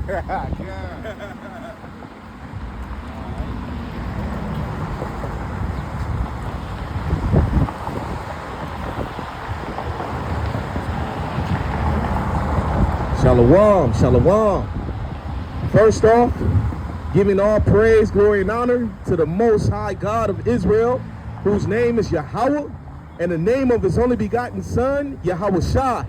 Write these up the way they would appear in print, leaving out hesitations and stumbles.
Shalom, shalom. First off, giving all praise, glory, and honor to the Most High God of Israel, whose name is Yahweh, and the name of his only begotten Son, Yahweh Shai.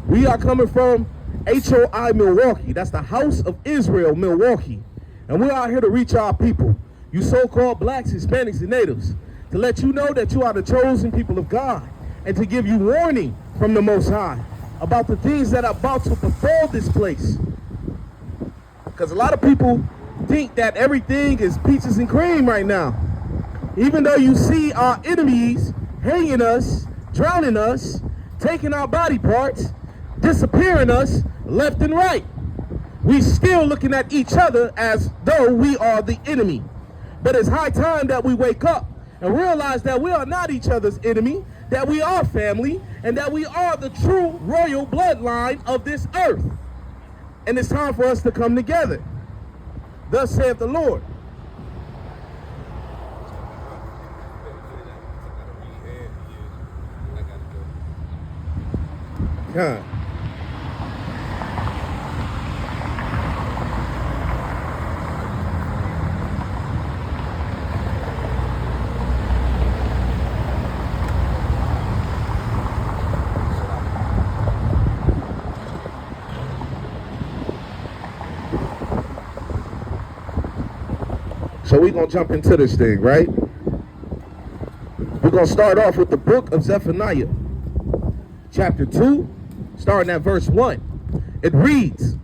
We are coming from HOI Milwaukee. That's the House of Israel, Milwaukee. And we're out here to reach our people, you so-called blacks, Hispanics, and natives, to let you know that you are the chosen people of God, and to give you warning from the Most High about the things that are about to befall this place. Because a lot of people think that everything is peaches and cream right now. Even though you see our enemies hanging us, drowning us, taking our body parts, disappearing us left and right, we still looking at each other as though we are the enemy. But it's high time that we wake up and realize that we are not each other's enemy, that we are family, and that we are the true royal bloodline of this earth. And it's time for us to come together. Thus saith the Lord. Huh. So we're going to jump into this thing, right? We're going to start off with the book of Zephaniah, chapter 2, starting at verse 1. It reads,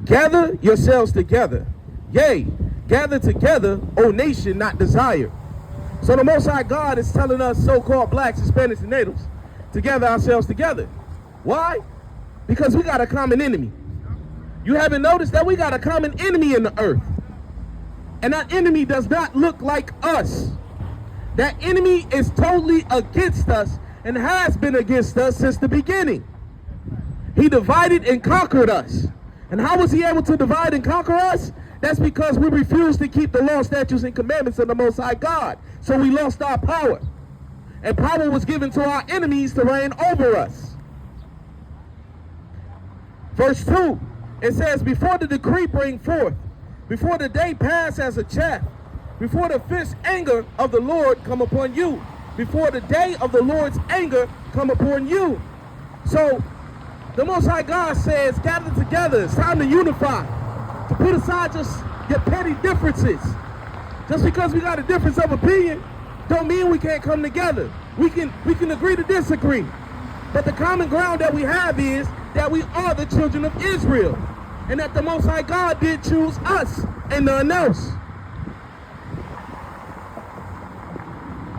"Gather yourselves together, yea, gather together, O nation not desired." So the Most High God is telling us so-called blacks, Hispanics, and natives to gather ourselves together. Why? Because we got a common enemy. You haven't noticed that we got a common enemy in the earth. And that enemy does not look like us. That enemy is totally against us and has been against us since the beginning. He divided and conquered us. And how was he able to divide and conquer us? That's because we refused to keep the law, statutes, and commandments of the Most High God. So we lost our power. And power was given to our enemies to reign over us. Verse 2, it says, "Before the decree bring forth, before the day pass as a chaff, before the fierce anger of the Lord come upon you, before the day of the Lord's anger come upon you." So the Most High God says, gather together. It's time to unify, to put aside just your petty differences. Just because we got a difference of opinion don't mean we can't come together. We can agree to disagree. But the common ground that we have is that we are the children of Israel, and that the Most High God did choose us and none else.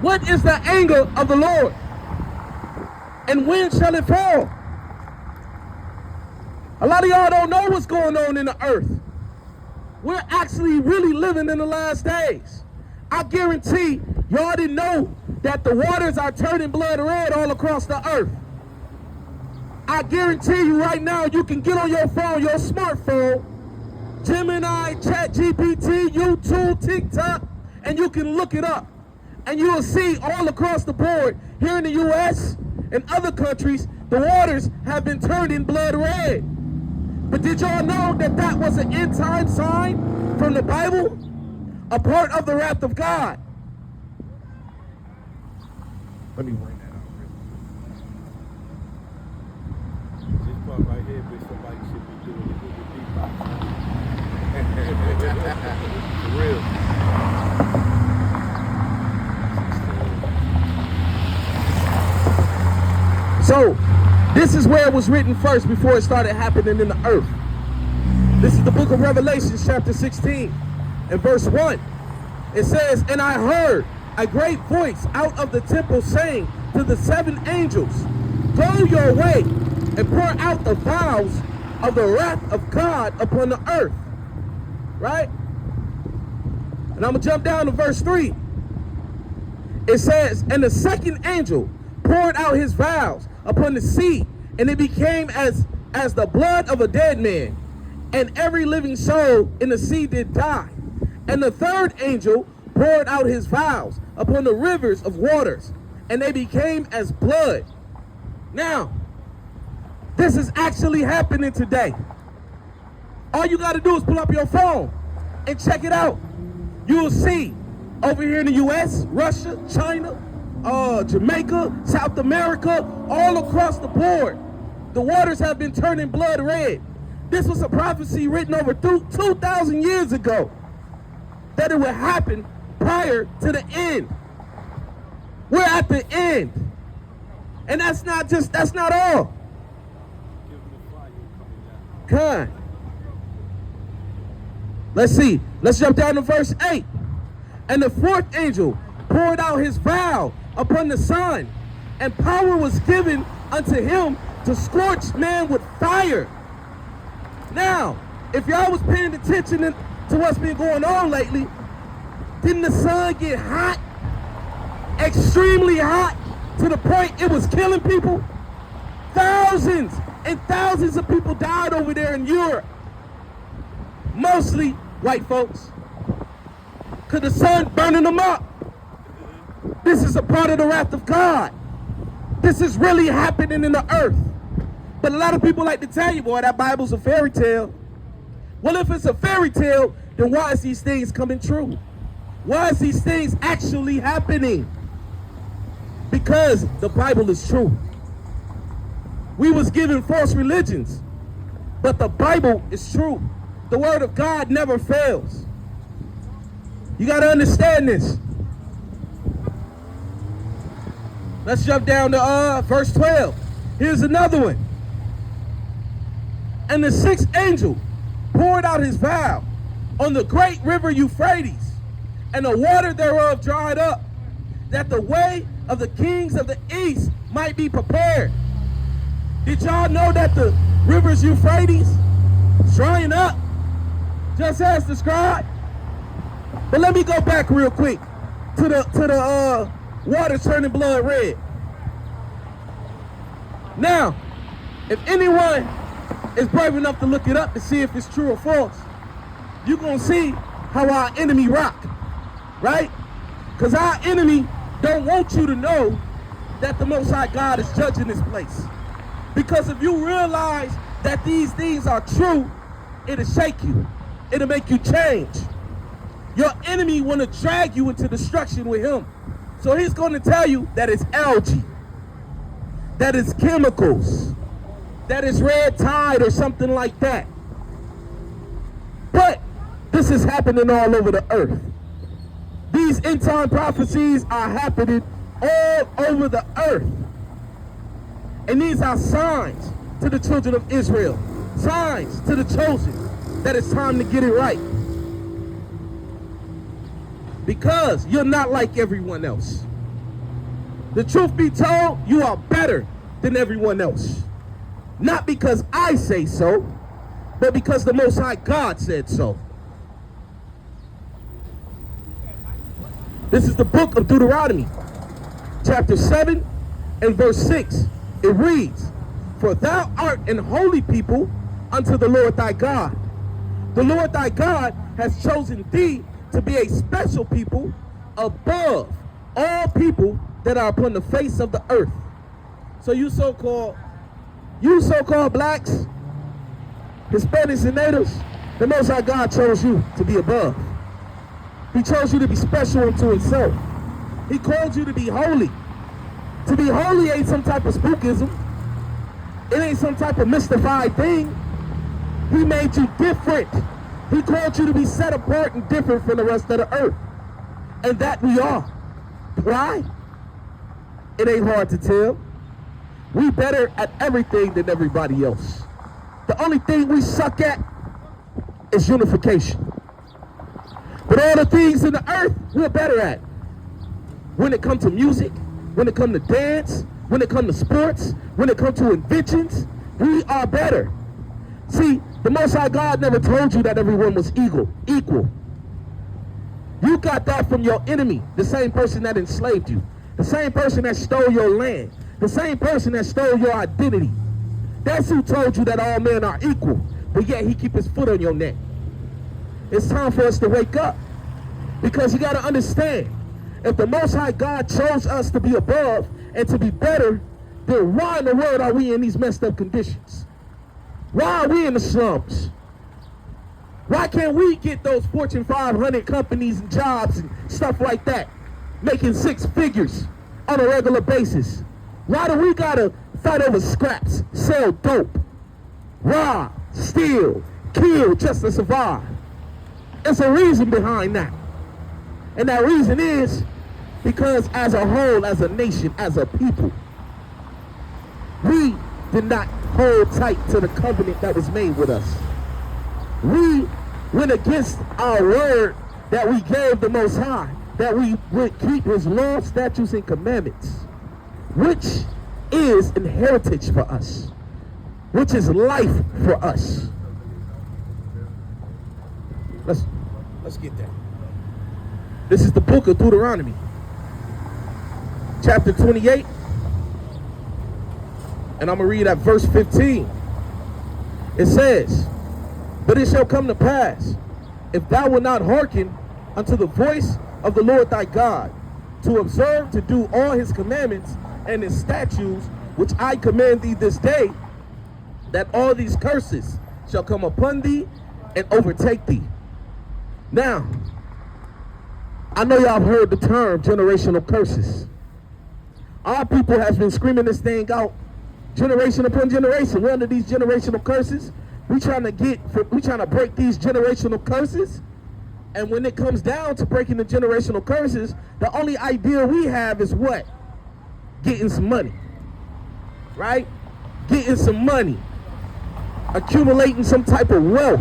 What is the anger of the Lord? And when shall it fall? A lot of y'all don't know what's going on in the earth. We're actually really living in the last days. I guarantee y'all didn't know that the waters are turning blood red all across the earth. I guarantee you right now, you can get on your phone, your smartphone, Gemini, ChatGPT, YouTube, TikTok, and you can look it up. And you will see all across the board, here in the U.S. and other countries, the waters have been turning blood red. But did y'all know that that was an end time sign from the Bible? A part of the wrath of God. Let me bring that out. This part right here, bitch, somebody should be doing it with the beatbox. For real. So, this is where it was written first before it started happening in the earth. This is the book of Revelation, chapter 16, and verse 1. It says, "And I heard a great voice out of the temple saying to the seven angels, Go your way and pour out the vials of the wrath of God upon the earth." Right? And I'm going to jump down to verse 3. It says, "And the second angel poured out his vials upon the sea, and it became as the blood of a dead man, and every living soul in the sea did die. And the third angel poured out his vials upon the rivers of waters, and they became as blood. Now, this is actually happening today. All you got to do is pull up your phone and check it out. You'll see over here in the U.S., Russia, China, Jamaica, South America, all across the board, the waters have been turning blood red. This was a prophecy written over 2,000 years ago that it would happen prior to the end. We're at the end. And that's not all. Kind. Let's see. Let's jump down to verse 8. And the fourth angel poured out his vial upon the sun, and power was given unto him to scorch man with fire. Now, if y'all was paying attention to what's been going on lately, didn't the sun get hot? Extremely hot, to the point it was killing people? Thousands and thousands of people died over there in Europe. Mostly white folks. Because the sun burning them up. This is a part of the wrath of God. This is really happening in the earth. But a lot of people like to tell you, boy, that Bible's a fairy tale. Well, if it's a fairy tale, then why is these things coming true? Why is these things actually happening? Because the Bible is true. We was given false religions, but the Bible is true. The word of God never fails. You got to understand this. Let's jump down to verse 12. Here's another one. And the sixth angel poured out his vial on the great river Euphrates, and the water thereof dried up, that the way of the kings of the east might be prepared. Did y'all know that the rivers Euphrates is drying up, just as described? But let me go back real quick to the water turning blood red. Now, if anyone is brave enough to look it up to see if it's true or false, you're going to see how our enemy rock, right? Because our enemy don't want you to know that the Most High God is judging this place. Because if you realize that these things are true, it'll shake you. It'll make you change. Your enemy want to drag you into destruction with him. So he's going to tell you that it's algae, that it's chemicals, that it's red tide or something like that. But this is happening all over the earth. These end time prophecies are happening all over the earth. And these are signs to the children of Israel, signs to the chosen that it's time to get it right. Because you're not like everyone else. The truth be told, you are better than everyone else. Not because I say so, but because the Most High God said so. This is the book of Deuteronomy, chapter 7 and verse 6. It reads, "For thou art an holy people unto the Lord thy God. The Lord thy God has chosen thee to be a special people above all people that are upon the face of the earth." So you so-called blacks, Hispanics, and natives, the Most High God chose you to be above. He chose you to be special unto himself. He called you to be holy. To be holy ain't some type of spookism. It ain't some type of mystified thing. He made you different. He called you to be set apart and different from the rest of the earth. And that we are. Why? It ain't hard to tell. We better at everything than everybody else. The only thing we suck at is unification. But all the things in the earth, we're better at. When it comes to music, when it comes to dance, when it comes to sports, when it comes to inventions, we are better. See, the Most High God never told you that everyone was equal. You got that from your enemy, the same person that enslaved you, the same person that stole your land, the same person that stole your identity. That's who told you that all men are equal. but yet he keep his foot on your neck. It's time for us to wake up, because you got to understand, if the Most High God chose us to be above and to be better, then why in the world are we in these messed up conditions? Why are we in the slums? Why can't we get those Fortune 500 companies and jobs and stuff like that, making 6 figures on a regular basis? Why do we gotta fight over scraps, sell dope, rob, steal, kill just to survive? There's a reason behind that. And that reason is because as a whole, as a nation, as a people, we did not hold tight to the covenant that was made with us. We went against our word that we gave the Most High, that we would keep his laws, statutes, and commandments, which is an heritage for us, which is life for us. Let's get that. This is the book of Deuteronomy, chapter 28, and I'm going to read at verse 15. It says, "But it shall come to pass, if thou wilt not hearken unto the voice of the Lord thy God, to observe to do all his commandments and his statutes, which I command thee this day, that all these curses shall come upon thee and overtake thee." Now, I know y'all have heard the term generational curses. Our people has been screaming this thing out generation upon generation. We're under these generational curses. We trying to break these generational curses. And when it comes down to breaking the generational curses, the only idea we have is what? Getting some money. Right? Getting some money. Accumulating some type of wealth.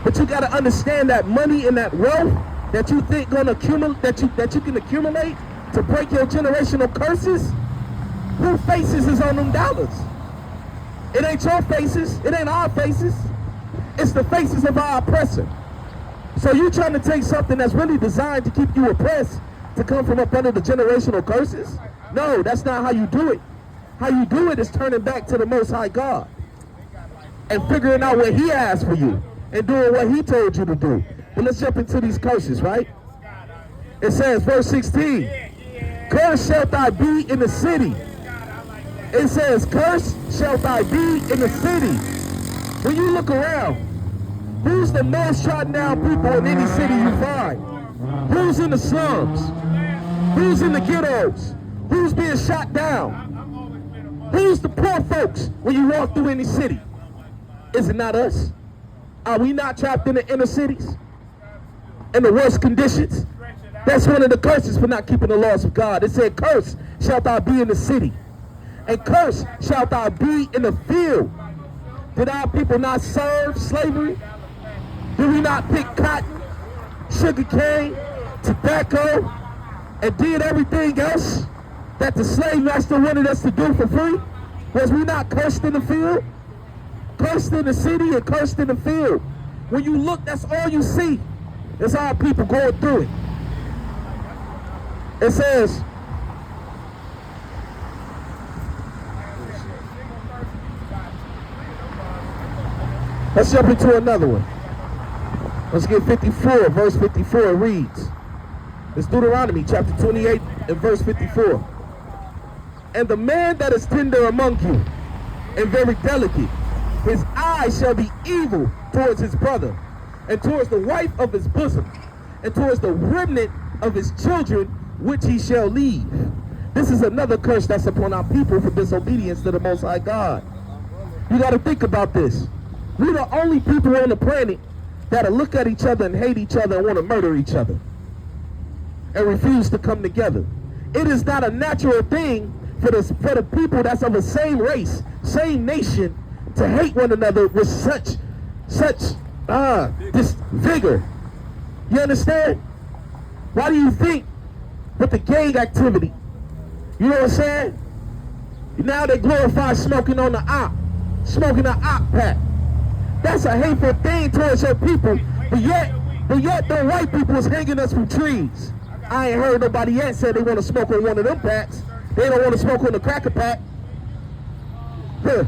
But you got to understand that money and that wealth that you think gonna accumulate, that you can accumulate to break your generational curses, who faces is on them dollars? It ain't your faces, it ain't our faces, it's the faces of our oppressor. So you trying to take something that's really designed to keep you oppressed to come from up under the generational curses? No, that's not how you do it. How you do it is turning back to the Most High God and figuring out what he has for you and doing what he told you to do. But let's jump into these curses, right? It says, verse 16, "Cursed shalt thou be in the city." It says, "Cursed shalt thou be in the city." When you look around, who's the most trodden down people in any city you find? Who's in the slums? Who's in the ghettos? Who's being shot down? Who's the poor folks when you walk through any city? Is it not us? Are we not trapped in the inner cities? In the worst conditions? That's one of the curses for not keeping the laws of God. It said, "Cursed shalt thou be in the city, and cursed shalt thou be in the field." Did our people not serve slavery? Did we not pick cotton, sugar cane, tobacco, and did everything else that the slave master wanted us to do for free? Was we not cursed in the field? Cursed in the city and cursed in the field. When you look, that's all you see. It's our people going through it. It says, let's jump into another one. Let's get 54, verse 54. It reads, it's Deuteronomy chapter 28 and verse 54. "And the man that is tender among you and very delicate, his eye shall be evil towards his brother, and towards the wife of his bosom, and towards the remnant of his children, which he shall leave." This is another curse that's upon our people for disobedience to the Most High God. You got to think about this. We're the only people on the planet that'll look at each other and hate each other and want to murder each other and refuse to come together. It is not a natural thing for the people that's of the same race, same nation, to hate one another with such this vigor. You understand? Why do you think with the gang activity, you know what I'm saying? Now they glorify smoking on the op, smoking an op pack. That's a hateful thing towards your people, but yet the white people is hanging us from trees. I ain't heard nobody yet say they want to smoke on one of them packs. They don't want to smoke on the cracker pack. Huh.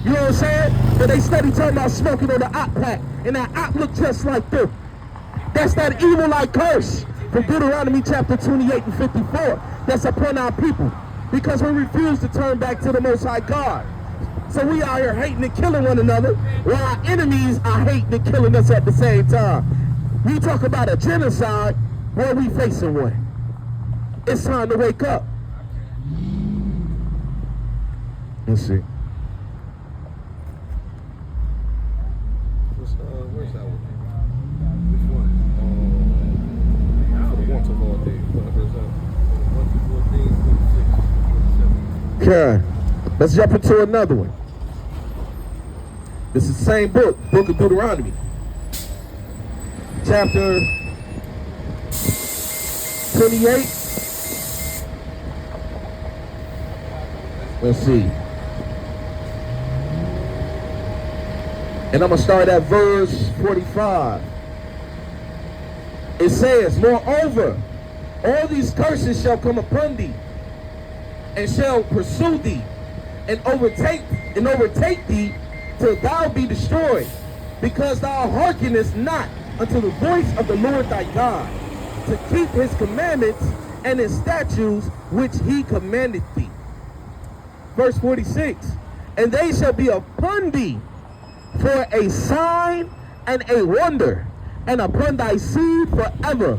You know what I'm saying? But they steady talking about smoking on the op pack, and that op look just like them. That's that evil-like curse from Deuteronomy chapter 28 and 54 that's upon our people, because we refuse to turn back to the Most High God. So we out here hating and killing one another, while our enemies are hating and killing us at the same time. We talk about a genocide, where we facing one. It's time to wake up. Let's see. Where's that one? Which one? For the want of all days. Want of all days, 46, 47. Okay, let's jump into another one. This is the same book, Book of Deuteronomy. Chapter 28. Let's see. And I'm going to start at verse 45. It says, moreover, all these curses shall come upon thee, and shall pursue thee, and overtake thee, till thou be destroyed, because thou hearkenest not unto the voice of the Lord thy God, to keep his commandments and his statutes which he commanded thee. Verse 46, and they shall be upon thee for a sign and a wonder, and upon thy seed forever.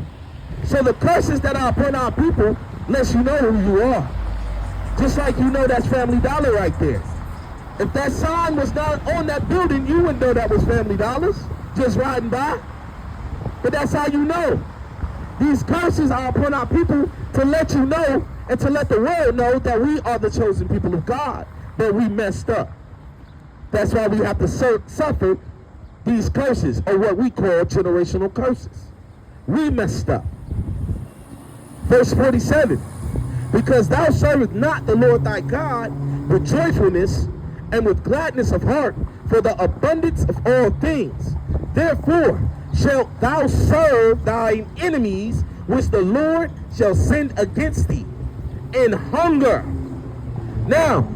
So the curses that are upon our people lets you know who you are. Just like you know that's Family Dollar right there. If that sign was not on that building, you wouldn't know that was Family Dollars, just riding by. But that's how you know. These curses are upon our people to let you know and to let the world know that we are the chosen people of God, that we messed up. That's why we have to suffer these curses, or what we call generational curses. We messed up. Verse 47, because thou servest not the Lord thy God with joyfulness and with gladness of heart for the abundance of all things. Therefore shalt thou serve thine enemies, which the Lord shall send against thee, in hunger. Now,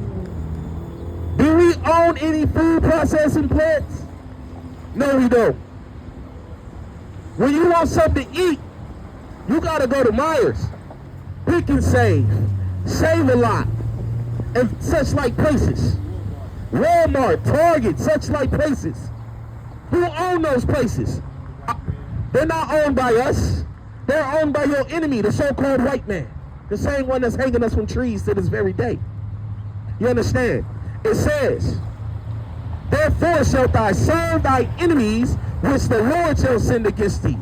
do we own any food processing plants? No, we don't. When you want something to eat, you gotta go to Myers, Pick and Save a Lot, and such like places. Walmart, Target, such like places. Who own those places? They're not owned by us. They're owned by your enemy, the so-called white man. The same one that's hanging us from trees to this very day. You understand? It says, therefore shalt thou serve thy enemies, which the Lord shall send against thee.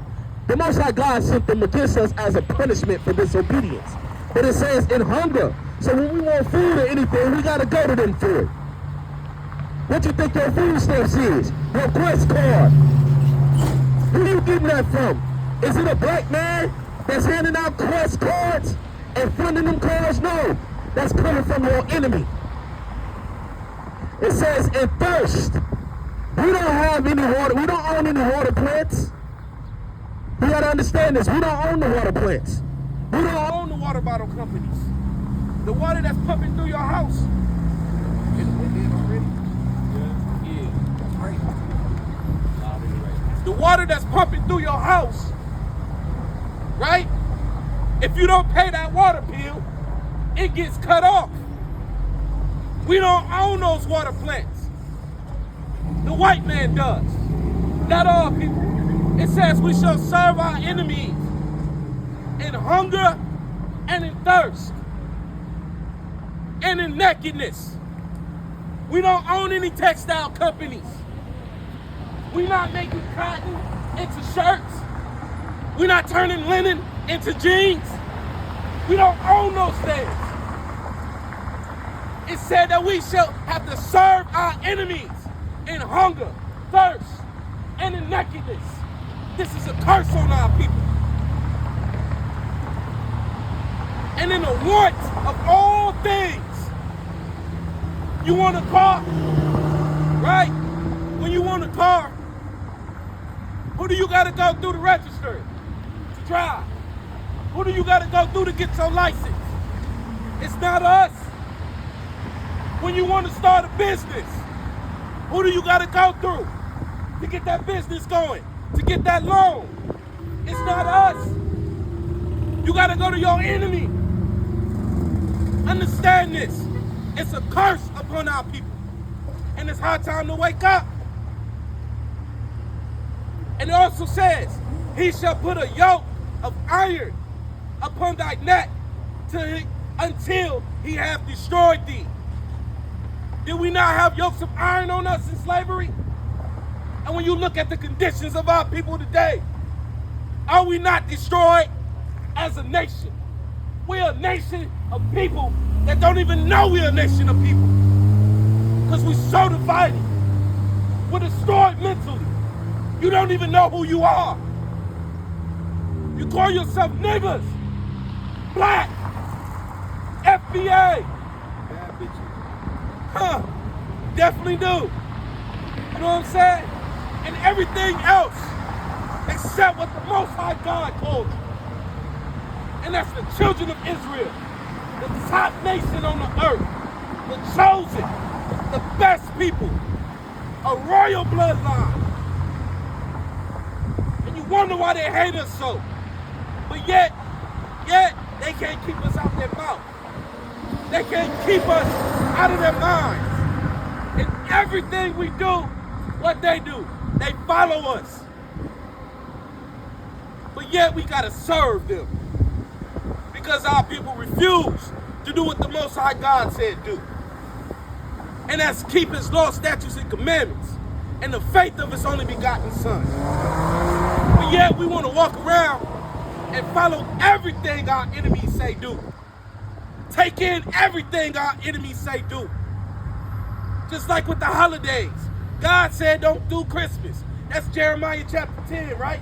The Most High God sent them against us as a punishment for disobedience. But it says in hunger. So when we want food or anything, we got to go to them for it. What you think your food stamps is? Your Quest card. Who you getting that from? Is it a black man that's handing out Quest cards and funding them cards? No. That's coming from your enemy. It says in thirst. We don't have any water. We don't own any water plants. You got to understand this. We don't own the water plants. We don't own the water bottle companies. The water that's pumping through your house. The water that's pumping through your house, right? If you don't pay that water bill, it gets cut off. We don't own those water plants. The white man does. Not all people. It says we shall serve our enemies in hunger and in thirst and in nakedness. We don't own any textile companies. We're not making cotton into shirts. We're not turning linen into jeans. We don't own those things. It said that we shall have to serve our enemies in hunger, thirst, and in nakedness. This is a curse on our people. And in the want of all things. You want a car, right? When you want a car, who do you gotta go through to register to drive? Who do you gotta go through to get your license? It's not us. When you want to start a business, Who do you got to go through to get that business going, to get that loan? It's not us. You got to go to your enemy. Understand this. It's a curse upon our people. And it's high time to wake up. And it also says, he shall put a yoke of iron upon thy neck until he hath destroyed thee. Did we not have yokes of iron on us in slavery? And when you look at the conditions of our people today, are we not destroyed as a nation? We're a nation of people that don't even know we're a nation of people. Because we're so divided. We're destroyed mentally. You don't even know who you are. You call yourself niggas, black, FBA. Bad bitches. Huh, definitely do. You know what I'm saying? And everything else except what the Most High God called you. And that's the children of Israel, the top nation on the earth, the chosen, the best people, a royal bloodline. And you wonder why they hate us so. But yet, they can't keep us out their mouth. They can't keep us out of their minds. And everything we do, what they do, they follow us. But yet we gotta serve them. Because our people refuse to do what the Most High God said do. And that's keep his law, statutes, and commandments, and the faith of his only begotten Son. But yet we want to walk around and follow everything our enemies say do. Take in everything our enemies say do. Just like with the holidays. God said don't do Christmas. That's Jeremiah chapter 10, right?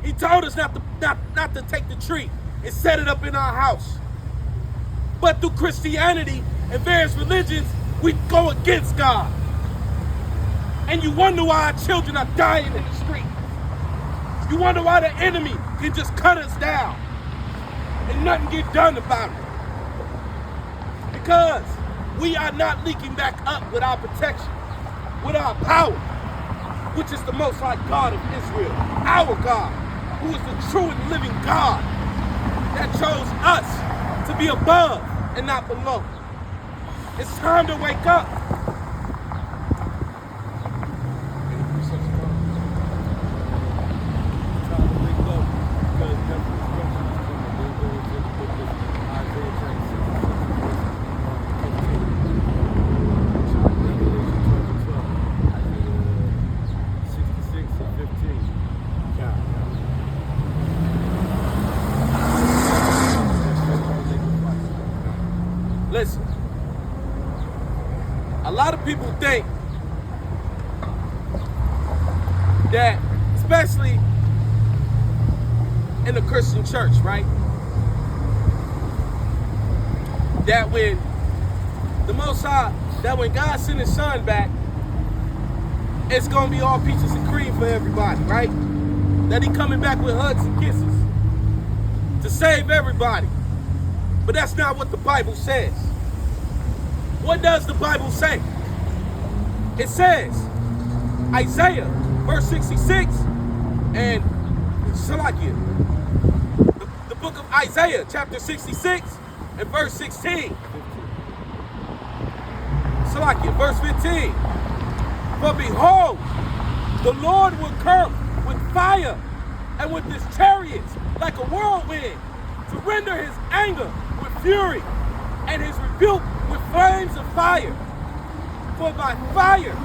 He told us not to take the tree and set it up in our house. But through Christianity and various religions, we go against God. And you wonder why our children are dying in the street. You wonder why the enemy can just cut us down and nothing get done about it. Because we are not linking back up with our protection, with our power, which is the Most High God of Israel, our God, who is the true and living God that chose us to be above and not below. It's time to wake up. Listen, a lot of people think that, especially in the Christian church, right? That when the Most High, that when God sent his Son back, it's gonna be all peaches and cream for everybody, right? That he coming back with hugs and kisses to save everybody. But that's not what the Bible says. What does the Bible say? It says, Isaiah, verse 66, and Salakia, the book of Isaiah, chapter 66, and verse 16. Salakia, verse 15. For behold, the Lord will come with fire and with his chariots like a whirlwind to render his anger with fury and his rebuke with flames of fire. For by fire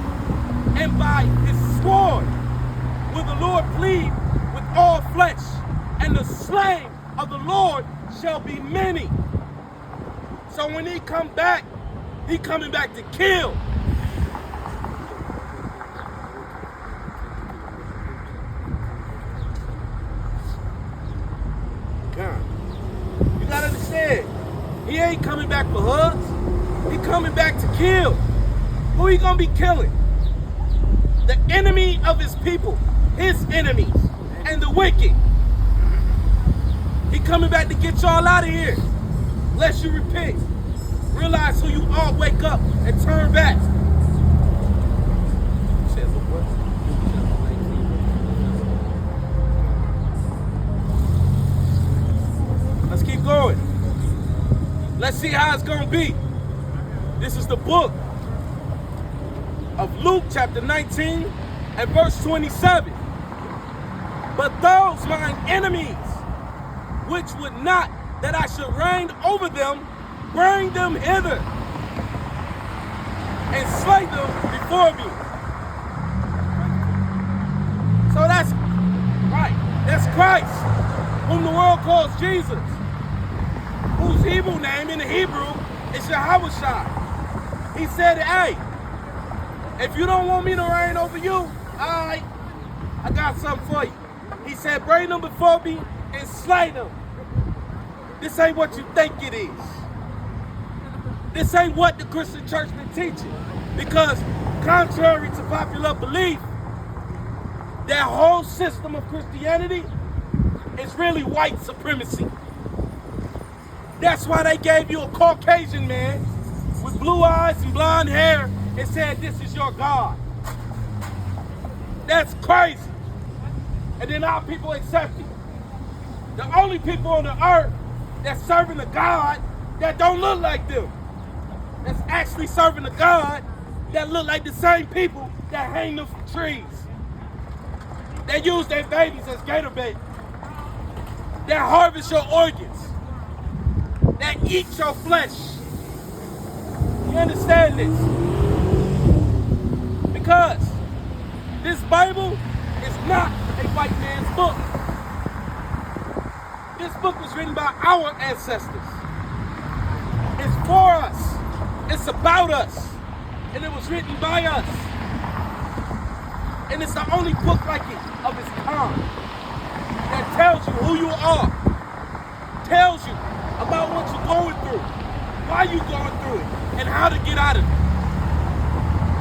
and by his sword will the Lord plead with all flesh, and the slain of the Lord shall be many. So when he come back, he coming back to kill. God, you gotta understand, he ain't coming back for hugs. He coming back to kill. Who he gonna be killing? The enemy of his people, his enemies, and the wicked. He coming back to get y'all out of here. Unless you repent, realize who you are, wake up, and turn back. see how it's going to be. This is the book of Luke chapter 19 and verse 27. But those mine enemies, which would not that I should reign over them, bring them hither and slay them before me. So that's right. That's Christ, whom the world calls Jesus, whose Hebrew name in the Hebrew is Yahushua. He said, hey, if you don't want me to reign over you, all right, I got something for you. He said, bring them before me and slay them. This ain't what you think it is. This ain't what the Christian church been teaching. Because contrary to popular belief, that whole system of Christianity is really white supremacy. That's why they gave you a Caucasian man with blue eyes and blonde hair and said, this is your God. That's crazy. And then our people accept it. The only people on the earth that's serving a God that don't look like them. That's actually serving a God that look like the same people that hang them from trees. They use their babies as gator bait. That harvest your organs. That eat your flesh. You understand this? Because this Bible is not a white man's book. This book was written by our ancestors. It's for us. It's about us. And it was written by us. And it's the only book like it of its kind that tells you who you are, tells you about what you're going through, why you're going through it, and how to get out of it.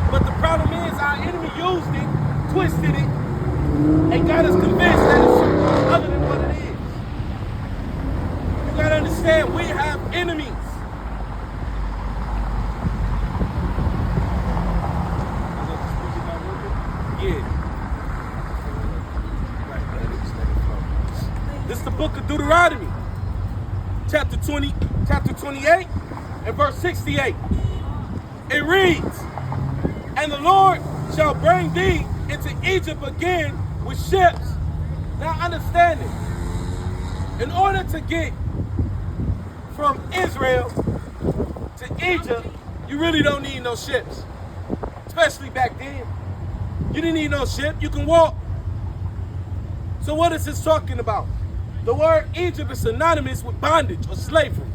But the problem is our enemy used it, twisted it, and got us convinced that it's something other than what it is. You gotta understand, we have enemies. This is the book of Deuteronomy, chapter 28, and verse 68. It reads, and the Lord shall bring thee into Egypt again with ships. Now understand it. In order to get from Israel to Egypt, you really don't need no ships. Especially back then. You didn't need no ship, you can walk. So what is this talking about? The word Egypt is synonymous with bondage or slavery.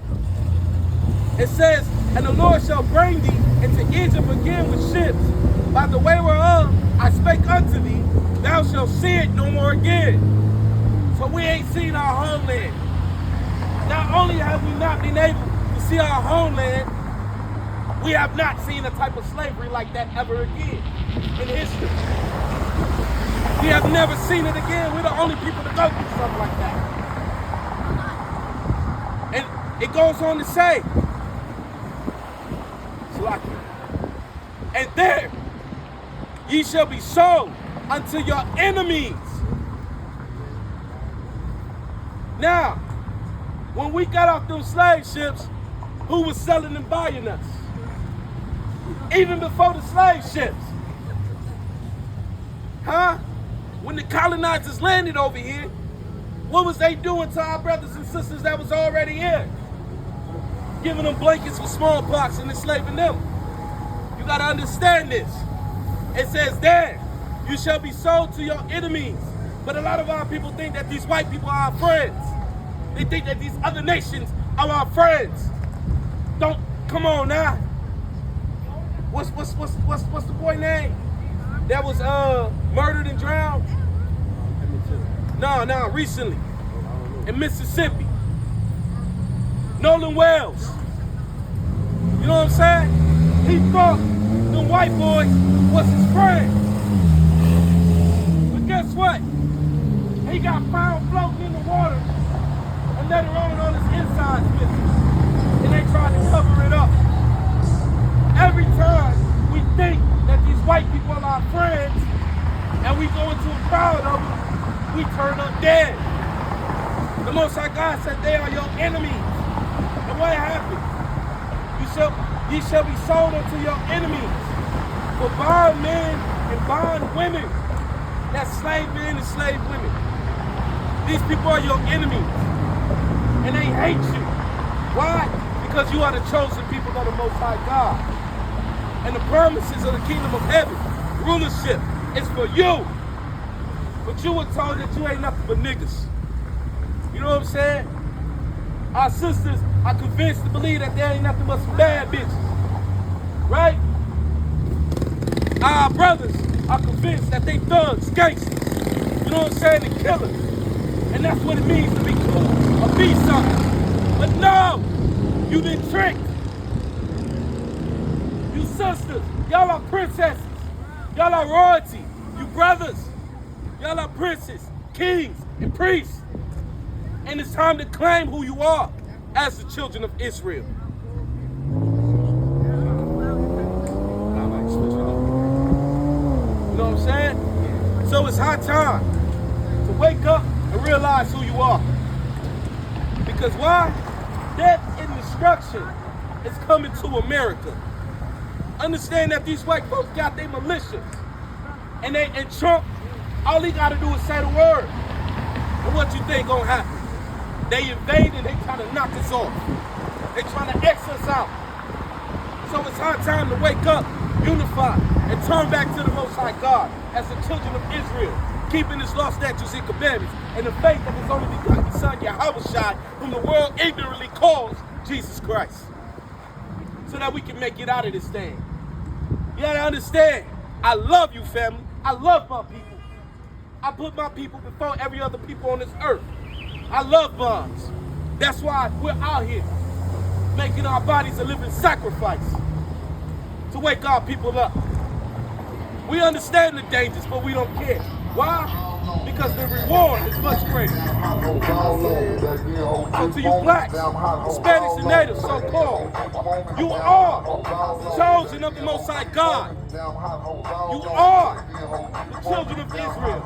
It says, and the Lord shall bring thee into Egypt again with ships, by the way whereof I spake unto thee, thou shalt see it no more again. So we ain't seen our homeland. Not only have we not been able to see our homeland, we have not seen a type of slavery like that ever again in history. We have never seen it again. We're the only people to go through something like that. And it goes on to say, and there ye shall be sold unto your enemies. Now, when we got off them slave ships, who was selling and buying us? Even before the slave ships. Huh? When the colonizers landed over here, what was they doing to our brothers and sisters that was already here? Giving them blankets with smallpox and enslaving them. You gotta understand this. It says there, you shall be sold to your enemies. But a lot of our people think that these white people are our friends. They think that these other nations are our friends. Don't, come on now. What's the boy name that was murdered and drowned? No, recently in Mississippi. Nolan Wells. You know what I'm saying? He thought the white boy was his friend. But guess what? He got found floating in the water and later on his insides missing. And they tried to cover it up. Every time we think that these white people are our friends and we go into a crowd of them, we turn up dead. The Most High God said they are your enemies. And what happened? Ye shall be sold unto your enemies for bond men and bond women. That's slave men and slave women. These people are your enemies, and they hate you. Why? Because you are the chosen people of the Most High God. And the promises of the kingdom of heaven, rulership, is for you. But you were told that you ain't nothing but niggas. You know what I'm saying? Our sisters are convinced to believe that there ain't nothing but some bad bitches. Right? Our brothers are convinced that they thugs, gangsters. You know what I'm saying? And killers. And that's what it means to be cool or be something. But no! You've been tricked. You sisters, y'all are princesses. Y'all are royalty. You brothers, y'all are princes, kings, and priests. And it's time to claim who you are as the children of Israel. You know what I'm saying? So it's high time to wake up and realize who you are. Because why? Death and destruction is coming to America. Understand that these white folks got their militias. And Trump, all he gotta do is say the word. And what you think gonna happen? They invade and they trying to knock us off. They trying to X us out. So it's high time to wake up, unify, and turn back to the Most High God as the children of Israel, keeping His law, statutes, and commandments, and the faith of His only begotten Son, Yahweh, whom the world ignorantly calls Jesus Christ. So that we can make it out of this thing. You gotta understand, I love you, family. I love my people. I put my people before every other people on this earth. I love bonds. That's why we're out here making our bodies a living sacrifice to wake our people up. We understand the dangers, but we don't care. Why? Because the reward is much greater. So to you blacks, Hispanics, and natives, so-called, you are chosen of the Most High God. You are the children of Israel.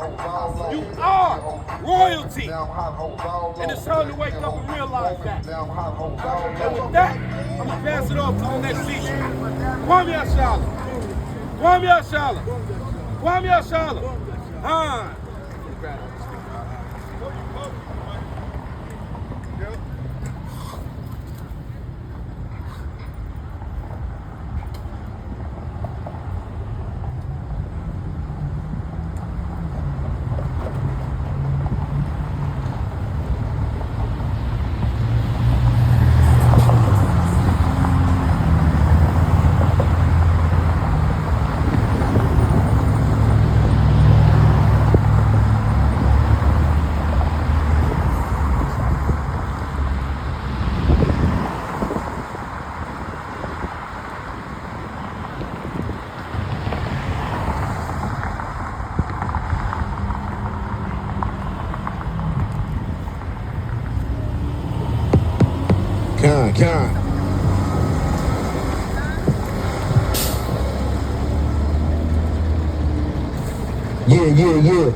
You are royalty. And it's time to wake up and realize that. And with that, I'm going to pass it off to the next teacher. Kwame Ashala. Kwame Ashala. Kwame Ashala. Hi. Con. Yeah.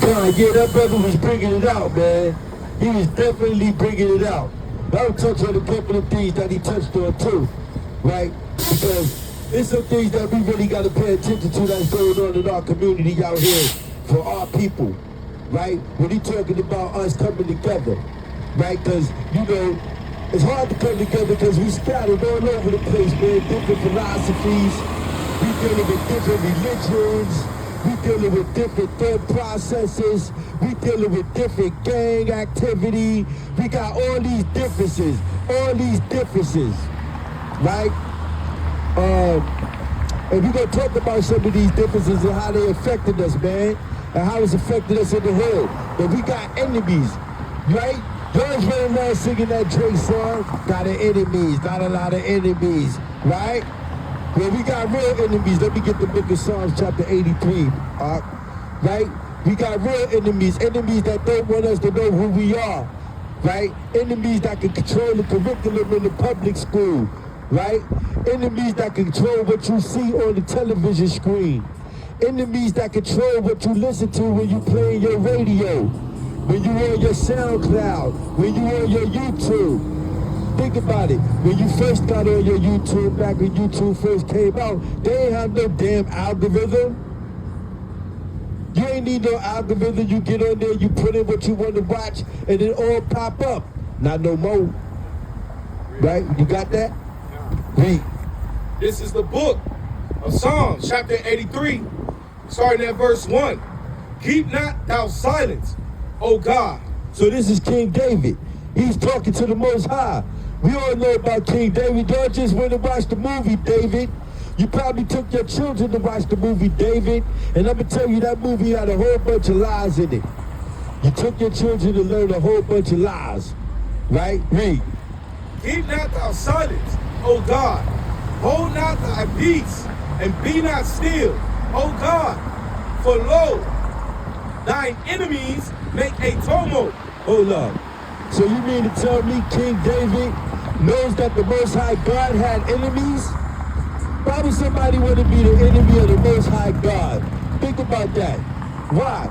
Con, yeah, that brother was bringing it out, man. He was definitely bringing it out. But I'll touch on a couple of things that he touched on too, right? Because there's some things that we really got to pay attention to that's going on in our community out here for our people, right? When he talking about us coming together, right? Because, you know, it's hard to come together because we scattered all over the place, man. Different philosophies. We dealing with different religions. We dealing with different thought processes. We dealing with different gang activity. We got all these differences. Right? And we're going to talk about some of these differences and how they affected us, man. And how it's affected us in the hood. But we got enemies, right? Those running around singing that Drake song, got enemies, not a lot of enemies, right? Well, we got real enemies. Let me get the book of Psalms, chapter 83, right? We got real enemies that don't want us to know who we are, right? Enemies that can control the curriculum in the public school, right? Enemies that control what you see on the television screen. Enemies that control what you listen to when you play your radio, when you on your SoundCloud, when you on your YouTube. think about it. When you first got on your YouTube, back when YouTube first came out, they ain't have no damn algorithm. You ain't need no algorithm. You get on there, you put in what you want to watch, and it all pop up. Not no more. Right? You got that? Read. This is the book of Psalms, chapter 83, starting at verse 1. Keep not thou silence, O God. So this is King David. He's talking to the Most High. We all know about King David. Don't just went and watch the movie, David. You probably took your children to watch the movie, David. And I'm going to tell you, that movie had a whole bunch of lies in it. You took your children to learn a whole bunch of lies. Right? Read. Keep not thou silence, O God. Hold not thy peace, and be not still, O God. For lo, thine enemies make a tumult. Hold up. So you mean to tell me King David knows that the Most High God had enemies? Why would somebody want to be the enemy of the Most High God? Think about that. Why?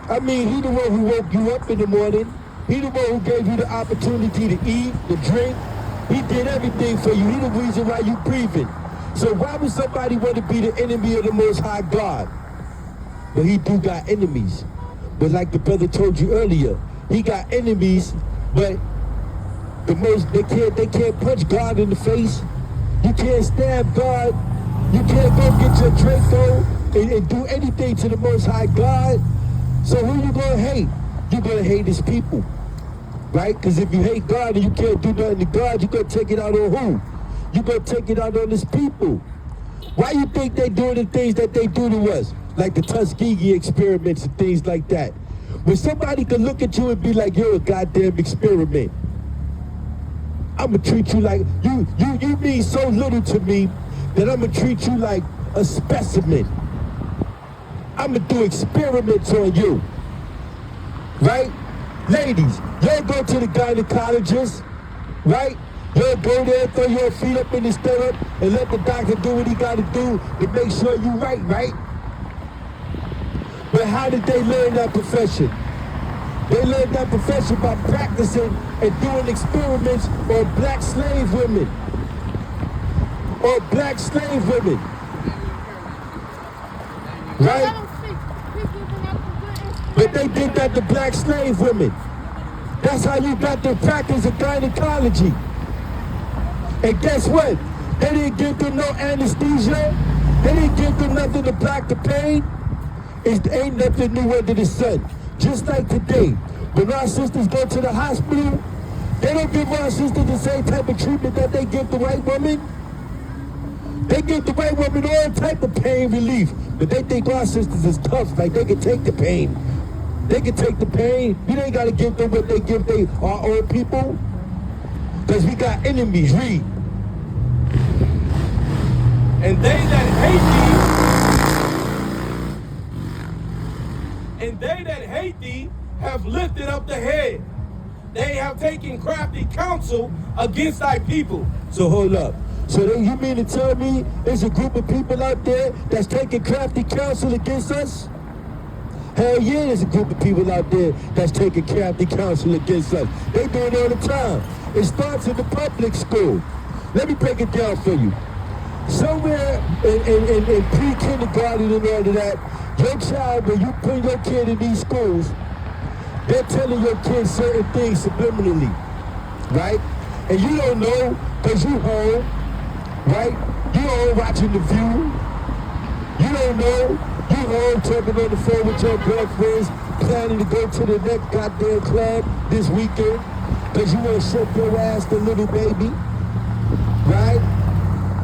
I mean, he the one who woke you up in the morning. He the one who gave you the opportunity to eat, to drink. He did everything for you. He the reason why you breathing. So why would somebody want to be the enemy of the Most High God? But he do got enemies. But like the brother told you earlier, he got enemies, but they can't punch God in the face. You can't stab God. You can't go get your Draco and do anything to the Most High God. So who you gonna hate? You're gonna hate his people, right? Because if you hate God and you can't do nothing to God, you're gonna take it out on who? You're gonna take it out on his people. Why you think they doing the things that they do to us? Like the Tuskegee experiments and things like that. When somebody can look at you and be like, you're a goddamn experiment. I'ma treat you like, you mean so little to me that I'ma treat you like a specimen. I'ma do experiments on you. Right? Ladies, y'all go to the gynecologist, right? Y'all go there, throw your feet up in the stirrup and let the doctor do what he gotta do to make sure you right? But how did they learn that profession? They learned that profession by practicing and doing experiments on black slave women. Right? But they did that to black slave women. That's how you got the practice of gynecology. And guess what? They didn't give them no anesthesia. They didn't give them nothing to block the pain. It ain't nothing new under the sun. Just like today, when our sisters go to the hospital, they don't give our sisters the same type of treatment that they give the white woman. They give the white woman all type of pain relief, but they think our sisters is tough, like they can take the pain. They can take the pain. You ain't gotta give them what they give our own people. Because we got enemies, read. And they that hate thee have lifted up the head. They have taken crafty counsel against thy people. So hold up. So then you mean to tell me there's a group of people out there that's taking crafty counsel against us? Hell yeah, there's a group of people out there that's taking crafty counsel against us. They do it all the time. It starts in the public school. Let me break it down for you. Somewhere in pre-kindergarten and all of that, your child, when you put your kid in these schools, they're telling your kid certain things subliminally, right? And you don't know because you home, right? You home watching The View. You don't know. You home talking on the phone with your girlfriends, planning to go to the next goddamn club this weekend because you want to shake your ass to little baby, right?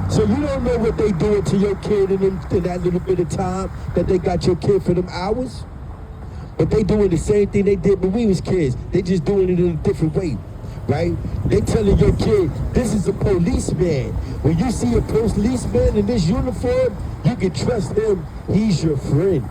So you don't know what they doing to your kid in that little bit of time that they got your kid for them hours. But they doing the same thing they did when we was kids. They just doing it in a different way, right? They telling your kid, this is a policeman. When you see a policeman in this uniform, you can trust him. He's your friend.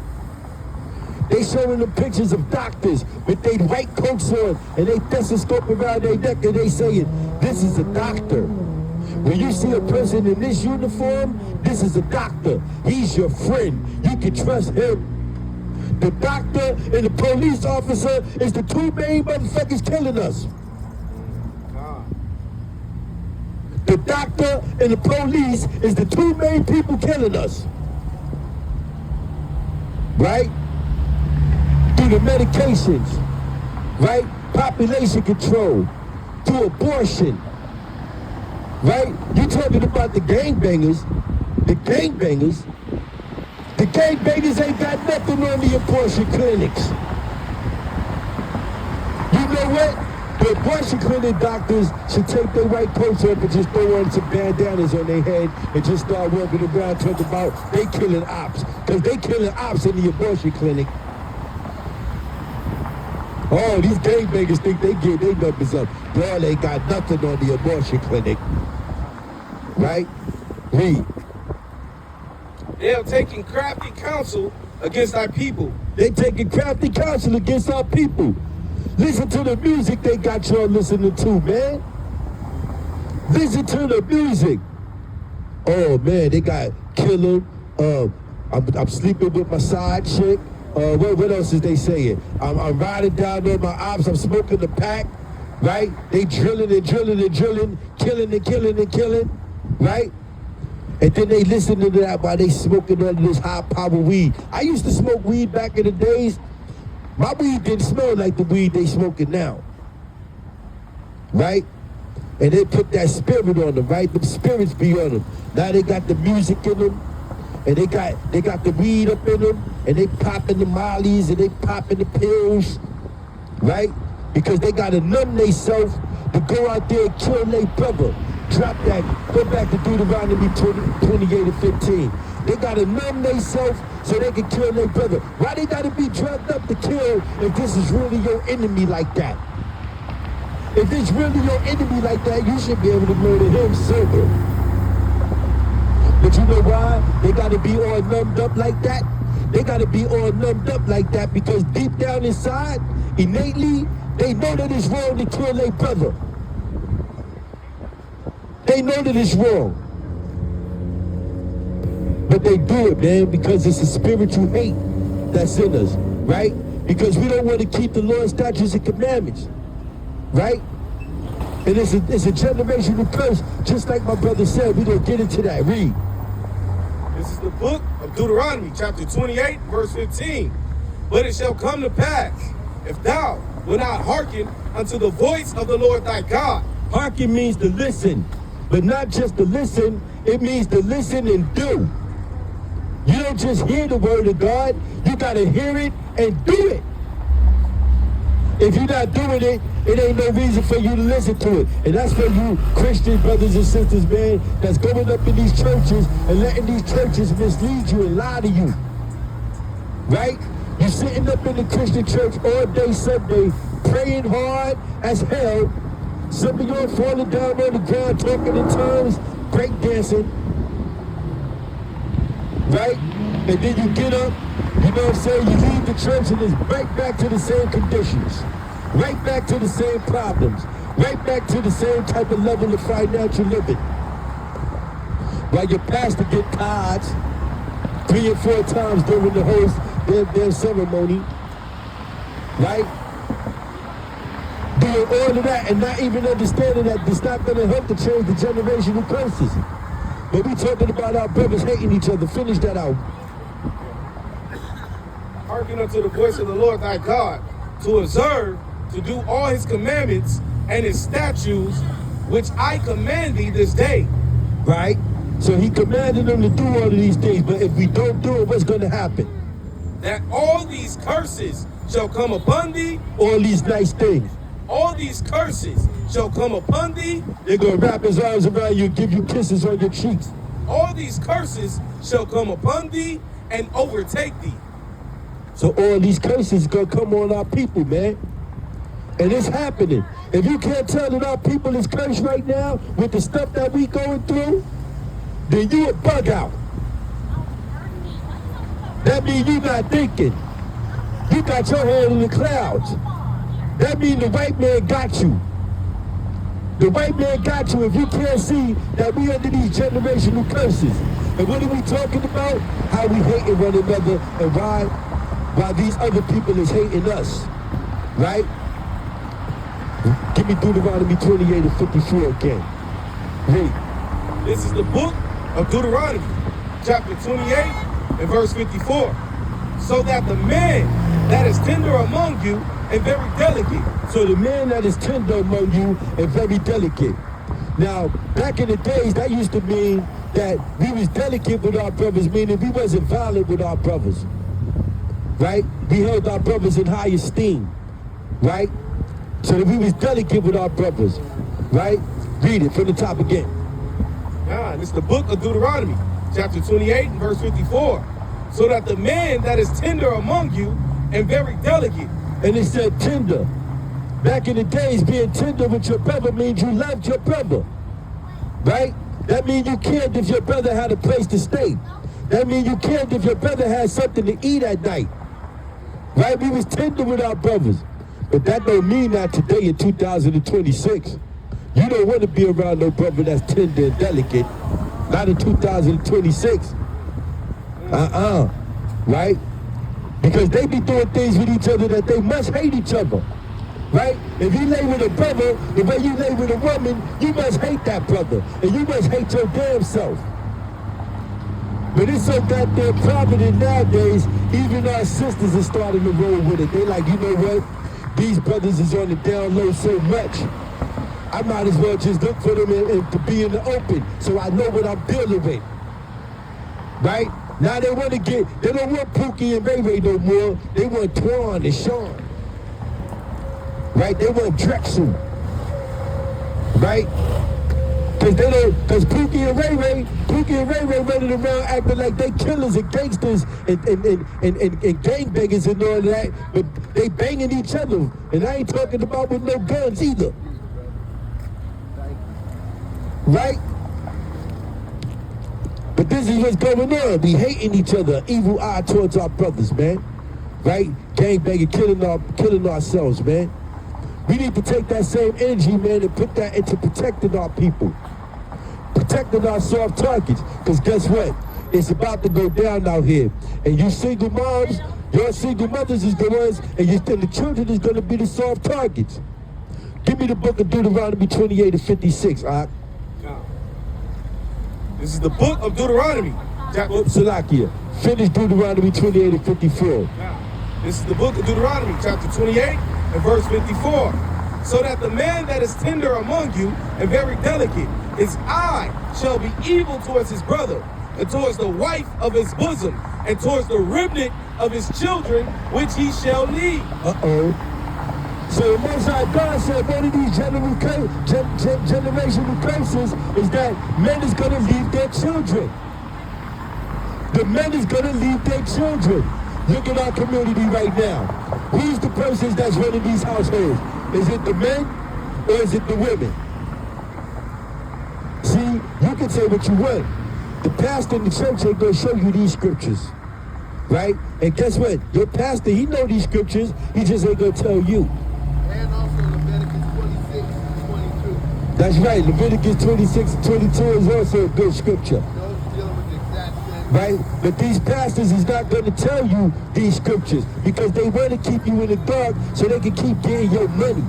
They showing them pictures of doctors with their white coats on and they stethoscope around their neck and they saying, this is a doctor. When you see a person in this uniform, this is a doctor. He's your friend. You can trust him. The doctor and the police officer is the two main motherfuckers killing us. The doctor and the police is the two main people killing us. Right? Through the medications, right? Population control, through abortion, right? You talking about the gangbangers. The gangbangers ain't got nothing on the abortion clinics. You know what? The abortion clinic doctors should take their white coats off and just throw on some bandanas on their head and just start walking around talking about they killing ops. Because they killing ops in the abortion clinic. Oh, these gangbangers think they get their numbers up. Boy, they got nothing on the abortion clinic. Right? Read. They are taking crafty counsel against our people. They taking crafty counsel against our people. Listen to the music they got y'all listening to, man. Listen to the music. Oh man, they got Killer. I'm sleeping with my side chick. What else is they saying? I'm riding down on my ops. I'm smoking the pack. Right? They drilling and drilling and drilling, killing and killing and killing. Right? And then they listen to that while they smoking all this high power weed. I used to smoke weed back in the days. My weed didn't smell like the weed they smoking now. Right? And they put that spirit on them, right? The spirits be on them. Now they got the music in them. And they got the weed up in them. And they popping the mollies and they popping the pills. Right? Because they got to numb themselves to go out there and kill their brother. Drop that. Go back to Deuteronomy 28 and 15. They got to numb themselves so they can kill their brother. Why they got to be drugged up to kill if this is really your enemy like that? If it's really your enemy like that, you should be able to murder him sober. But you know why they got to be all numbed up like that? They got to be all numbed up like that because deep down inside, innately, they know that it's wrong to kill their brother. They know that it's wrong. But they do it, man, because it's a spiritual hate that's in us, right? Because we don't want to keep the Lord's statutes and commandments, right? And it's a generational curse, just like my brother said. We're going to get into that. Read. This is the book of Deuteronomy, chapter 28, verse 15. But it shall come to pass, if thou wilt not hearken unto the voice of the Lord thy God. Hearken means to listen, but not just to listen. It means to listen and do. You don't just hear the word of God, you gotta hear it and do it. If you're not doing it, it ain't no reason for you to listen to it. And that's for you Christian brothers and sisters, man, that's going up in these churches and letting these churches mislead you and lie to you. Right? You're sitting up in the Christian church all day Sunday, praying hard as hell. Some of y'all falling down on the ground, talking in tongues, breakdancing. Right? And then you get up, you know what I'm saying? You leave the church and it's right back to the same conditions. Right back to the same problems. Right back to the same type of level of financial living. While your pastor get cards 3 or 4 times during the whole their ceremony. Right? Doing all of that and not even understanding that it's not going to help to change the generational curses. But we talking about our brothers hating each other. Finish that out. Hearken unto the voice of the Lord thy God, to observe, to do all his commandments and his statutes, which I command thee this day. Right? So he commanded them to do all of these things. But if we don't do it, what's going to happen? That all these curses shall come upon thee. All these nice things. All these curses shall come upon thee. They're going to wrap his arms around you and give you kisses on your cheeks. All these curses shall come upon thee and overtake thee. So all these curses going to come on our people, man. And it's happening. If you can't tell that our people is cursed right now with the stuff that we going through, then you a bug out. That means you not thinking. You got your head in the clouds. That means the white man got you. The white man got you if you can't see that we under these generational curses. And what are we talking about? How we hating one another and why these other people is hating us. Right? Give me Deuteronomy 28 and 54 again. Read. This is the book of Deuteronomy, chapter 28 and verse 54. So that the man that is tender among you and very delicate. So the man that is tender among you and very delicate. Now, back in the days, that used to mean that we was delicate with our brothers, meaning we wasn't violent with our brothers. Right? We held our brothers in high esteem. Right? So that we was delicate with our brothers. Right? Read it from the top again. It's the book of Deuteronomy, chapter 28 and verse 54. So that the man that is tender among you and very delicate. And it said tender. Back in the days, being tender with your brother means you loved your brother. Right? That means you cared if your brother had a place to stay. That means you cared if your brother had something to eat at night. Right? We was tender with our brothers. But that don't mean that today in 2026. You don't want to be around no brother that's tender and delicate. Not in 2026. Right? Because they be doing things with each other that they must hate each other. Right? If you lay with a brother, the way you lay with a woman, you must hate that brother. And you must hate your damn self. But it's so goddamn prominent nowadays, even our sisters are starting to roll with it. They like, you know what? These brothers is on the down low so much. I might as well just look for them and to be in the open so I know what I'm dealing with. Right? Now they want to they don't want Pookie and Ray Ray no more. They want Twan and Sean. Right? They want Drexel. Right? Because Pookie and Ray Ray running around acting like they killers and gangsters and gangbangers and all that, but they banging each other. And I ain't talking about with no guns either. Right? But this is what's going on. We hating each other, evil eye towards our brothers, man. Right? Gangbanging, killing ourselves, man. We need to take that same energy, man, and put that into protecting our people. Protecting our soft targets. Because guess what? It's about to go down out here. And you single moms, your single mothers is the ones, and the children is going to be the soft targets. Give me the book of Deuteronomy 28 and 56, all right? This is the book of Deuteronomy. Salakia. Finish Deuteronomy 28 and 54. This is the book of Deuteronomy, chapter 28 and verse 54. So that the man that is tender among you and very delicate, his eye shall be evil towards his brother, and towards the wife of his bosom, and towards the remnant of his children, which he shall lead. So the Most High God said one of these generational curses is that men is going to leave their children. The men is going to leave their children. Look at our community right now. Who's the persons that's running these households? Is it the men or is it the women? See, you can say what you want. The pastor in the church ain't going to show you these scriptures. Right? And guess what? Your pastor, he know these scriptures. He just ain't going to tell you. And also Leviticus 26 and 22. That's right. Leviticus 26 and 22 is also a good scripture. Those dealing with the exact same. Right? But these pastors is not going to tell you these scriptures because they want to keep you in the dark so they can keep getting your money.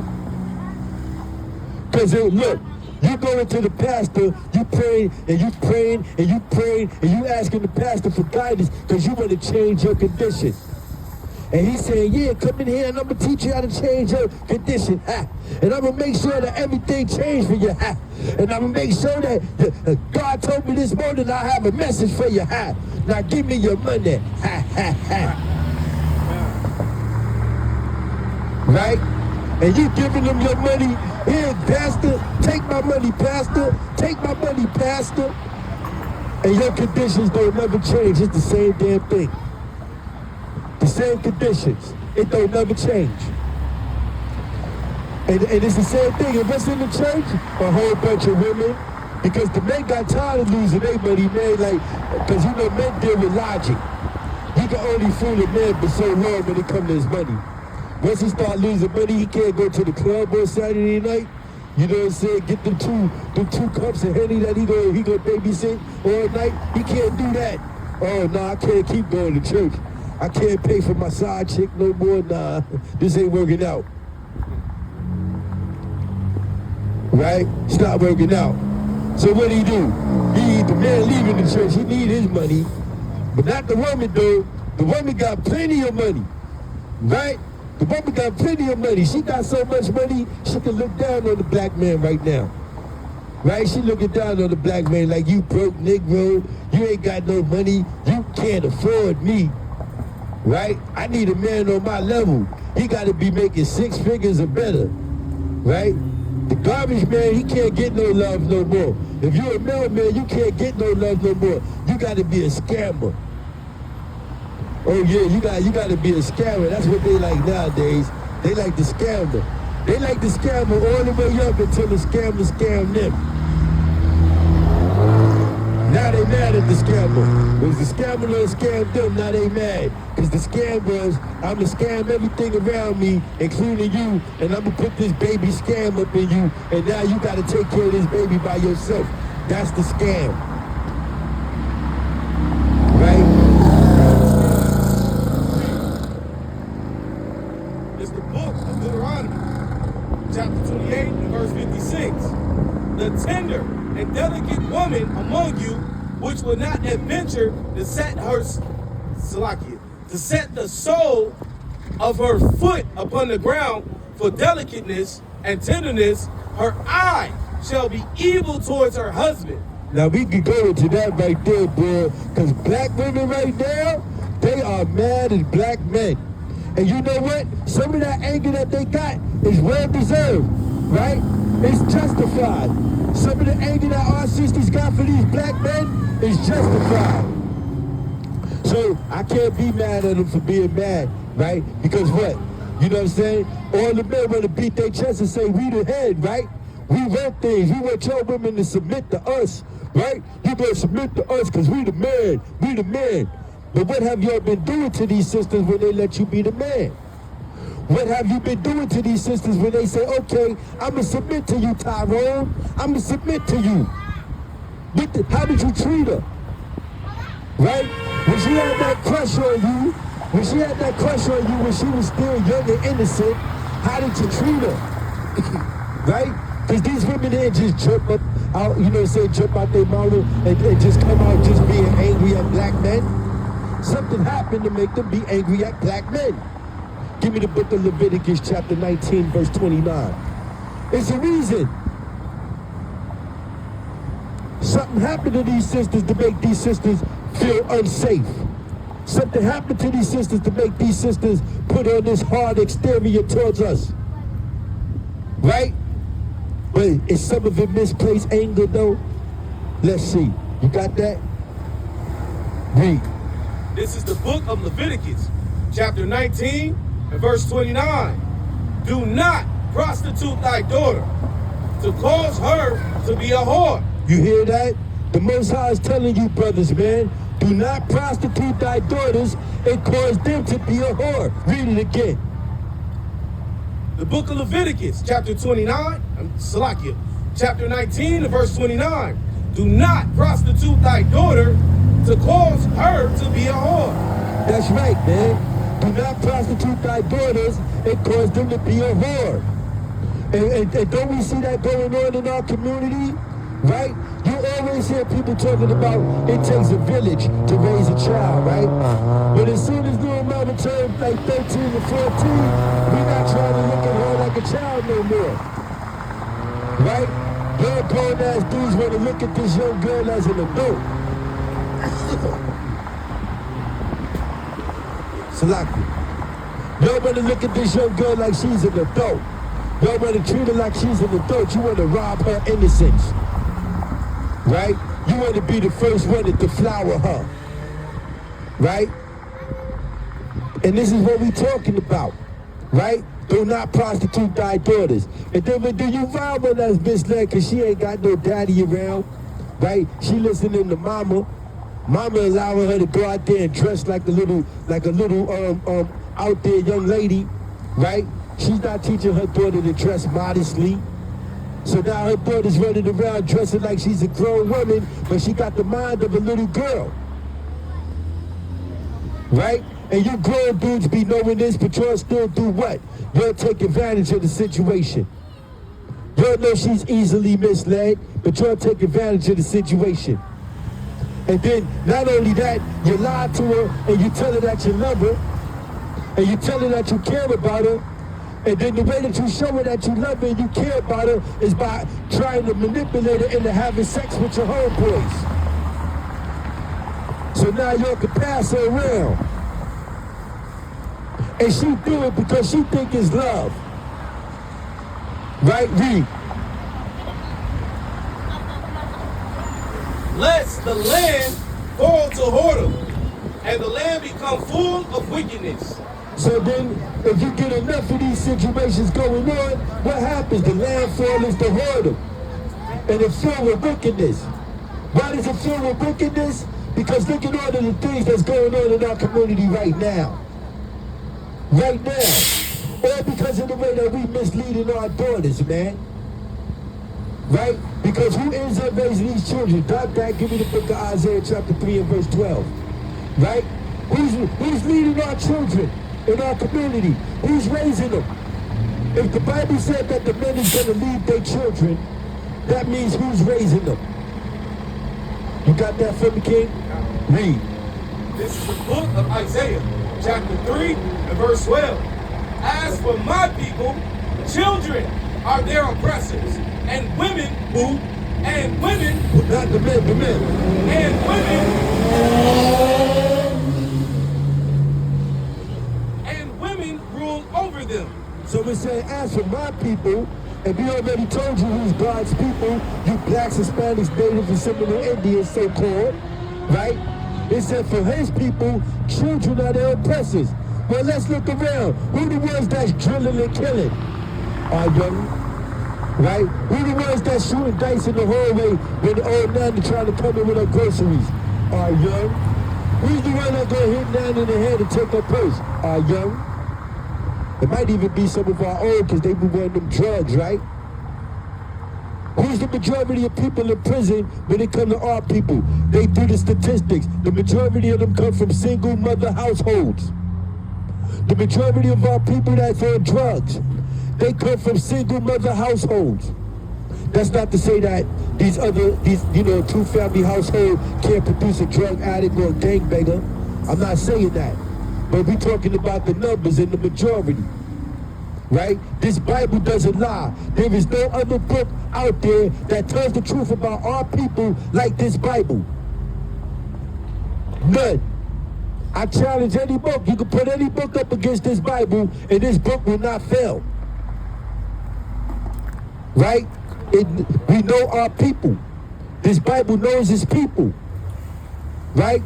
Because look, you go into the pastor, you praying and you praying and you praying and you asking the pastor for guidance because you want to change your condition. And he's saying, yeah, come in here and I'm going to teach you how to change your condition. Ha. And I'm going to make sure that everything changed for you. Ha. And I'm going to make sure that God told me this morning I have a message for you. Ha. Now give me your money. Ha, ha, ha. Right? And you giving them your money. Here, pastor, take my money, pastor. Take my money, pastor. And your conditions don't never change. It's the same damn thing. The same conditions. It don't never change. And it's the same thing. And what's in the church? A whole bunch of women. Because the men got tired of losing their money, man. Like, because you know men deal with logic. You can only fool a man for so long when it comes to his money. Once he start losing money, he can't go to the club on Saturday night. You know what I'm saying? Get them two cups of Henny that he go babysit all night. He can't do that. Oh no, I can't keep going to church. I can't pay for my side chick no more. Nah, this ain't working out. Right? It's not working out. So what he do? The man leaving the church, he need his money, but not the woman though. The woman got plenty of money, right? The woman got plenty of money. She got so much money, she can look down on the black man right now. Right? She looking down on the black man like, you broke Negro, you ain't got no money, you can't afford me. Right? I need a man on my level. He got to be making 6 figures or better. Right? The garbage man, he can't get no love no more. If you're a mailman, you can't get no love no more. You got to be a scammer. Oh yeah, you got to be a scammer. That's what they like nowadays. They like the scammer. They like the scammer all the way up until the scammer scam them. Now they mad at the scammer. Because the scammer done scammed them, now they mad. Because the scam was, I'm going to scam everything around me, including you, and I'm going to put this baby scam up in you, and now you got to take care of this baby by yourself. That's the scam. Right? It's the book of Deuteronomy, chapter 28 and verse 56. The tender and delicate woman among you, which will not adventure to set the sole of her foot upon the ground for delicateness and tenderness, her eye shall be evil towards her husband. Now we can go into that right there, bro, because black women right now, they are mad at black men. And you know what? Some of that anger that they got is well deserved, right? It's justified. Some of the anger that our sisters got for these black men is justified. So I can't be mad at them for being mad, right? Because what? You know what I'm saying? All the men want to beat their chest and say, we the head, right? We want things. We want your women to submit to us, right? You better submit to us because we the man. We the man. But what have y'all been doing to these sisters when they let you be the man? What have you been doing to these sisters when they say, okay, I'm going to submit to you, Tyrone. I'm going to submit to you. How did you treat her? Right? When she had that crush on you, when she was still young and innocent, how did you treat her? Right? Because these women didn't just jump up out, you know, jump out their mouth and just come out just being angry at black men. Something happened to make them be angry at black men. Give me the book of Leviticus chapter 19, verse 29. It's a reason. Something happened to these sisters to make these sisters feel unsafe. Something happened to these sisters to make these sisters put on this hard exterior towards us. Right? But is some of it misplaced anger though? Let's see. You got that? Read. This is the book of Leviticus, chapter 19 and verse 29. Do not prostitute thy daughter to cause her to be a whore. You hear that? The Most High is telling you, brothers, man, do not prostitute thy daughters and cause them to be a whore. Read it again. The book of Leviticus, chapter 29, chapter 19 and verse 29. Do not prostitute thy daughter to cause her to be a whore. That's right, man. Do not prostitute thy daughters and cause them to be a whore. And don't we see that going on in our community? Right? You always hear people talking about it takes a village to raise a child, right? But as soon as little mama turns like 13 or 14, we're not trying to look at her like a child no more. Right? Young grown ass dudes want to look at this young girl as an adult. Salaki. Y'all want to look at this young girl like she's an adult. Y'all want to treat her like she's an adult. You want to rob her innocence. Right? You want to be the first one to deflower her. Right? And this is what we're talking about. Right? Do not prostitute thy daughters. And then when do you rob her that's misled because she ain't got no daddy around? Right? She listening to mama. Mama allowing her to go out there and dress like a little out there young lady. Right? She's not teaching her daughter to dress modestly. So now her daughter's running around dressing like she's a grown woman, but she got the mind of a little girl. Right? And you grown dudes be knowing this, but y'all still do what? Y'all take advantage of the situation. Y'all know she's easily misled, but y'all take advantage of the situation. And then, not only that, you lie to her and you tell her that you love her, and you tell her that you care about her, and then the way that you show her that you love her and you care about her is by trying to manipulate her into having sex with your homeboys. So now y'all can pass her around. And she do it because she think it's love. Right, Reed? Lest the land fall to whoredom, and the land become full of wickedness. So then, if you get enough of these situations going on, what happens? The landfall is the whoredom, and it's filled with wickedness. Why does it fill with wickedness? Because look at all of the things that's going on in our community right now. Right now. All because of the way that we misleading our daughters, man. Right? Because who ends up raising these children? Dad, give me the book of Isaiah chapter 3 and verse 12. Right? Who's leading our children in our community? Who's raising them? If the Bible said that the men is going to lead their children, that means who's raising them? You got that from me, King? Read. This is the book of Isaiah, chapter 3 and verse 12. As for my people, children are their oppressors, and women who, and women, not the men, the men, and women rule over them. So we say, as for my people, and we already told you who's God's people, you blacks, Hispanics, Natives, and Seminole Indians, so-called, right? It said for his people, children are their oppressors. Well, let's look around. Who the ones that's drilling and killing? Our young, right? Who the ones that's shooting dice in the hallway when the old nanny trying to come in with her groceries? Our young. Who's the one that's gonna hit Nan in the head and take her purse? Our young. It might even be some of our old because they be wearing them drugs, right? Who's the majority of people in prison when it comes to our people? They do the statistics. The majority of them come from single mother households. The majority of our people that's on drugs, they come from single mother households. That's not to say that these two-family household can't produce a drug addict or a gangbanger. I'm not saying that. But we're talking about the numbers and the majority, right? This Bible doesn't lie. There is no other book out there that tells the truth about our people like this Bible. None. I challenge any book. You can put any book up against this Bible and this book will not fail. Right? We know our people. This Bible knows its people. Right?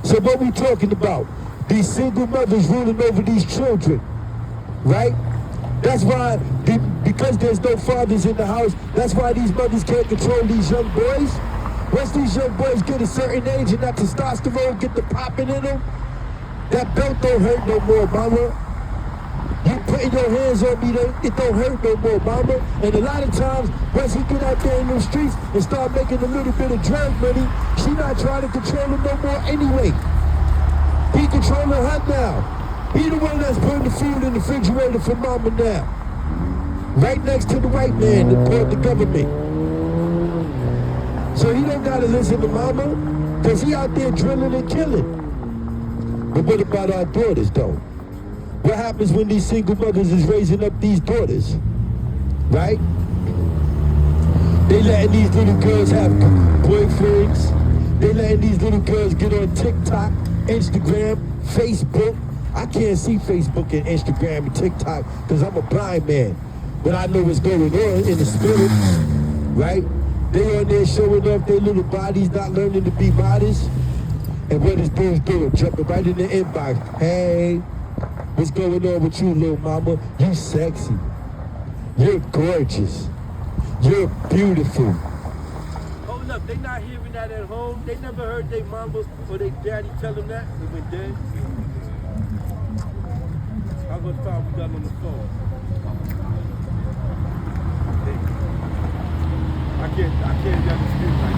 So what we talking about? These single mothers ruling over these children, right? That's why, because there's no fathers in the house, that's why these mothers can't control these young boys. Once these young boys get a certain age and that testosterone get the popping in them, that belt don't hurt no more, mama. You putting your hands on me, it don't hurt no more, mama. And a lot of times, once he get out there in the streets and start making a little bit of drug money, she not trying to control him no more anyway. He controlling her now. He the one that's putting the food in the refrigerator for mama now. Right next to the white man that bought the government. So he don't gotta listen to mama, because he out there drilling and killing. But what about our daughters though? What happens when these single mothers is raising up these daughters? Right? They letting these little girls have boyfriends. They letting these little girls get on TikTok, Instagram, Facebook. I can't see Facebook and Instagram and TikTok because I'm a blind man. But I know what's going on in the spirit, right? They on there showing off their little bodies, not learning to be modest. And what is dudes doing? Jumping right in the inbox. Hey, what's going on with you, little mama? You sexy. You're gorgeous. You're beautiful. Hold up, they not hearing that at home. They never heard their mama or their daddy tell them that. They went dead. How much time we got on the phone? I can't understand like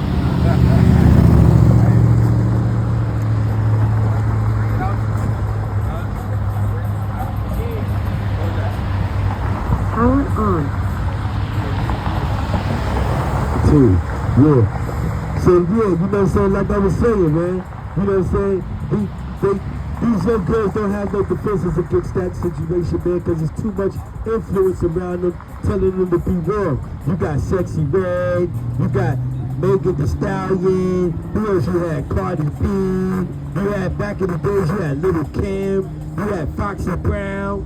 Power on. Yeah. So yeah, you know what I'm saying? Like I was saying, man. You know what I'm saying? These young girls don't have no defenses against that situation, man, because there's too much influence around them telling them to be wrong. You got Sexy Red, you got Megan Thee Stallion, who else you had? Cardi B, you had back in the days, you had Little Kim, you had Foxy Brown,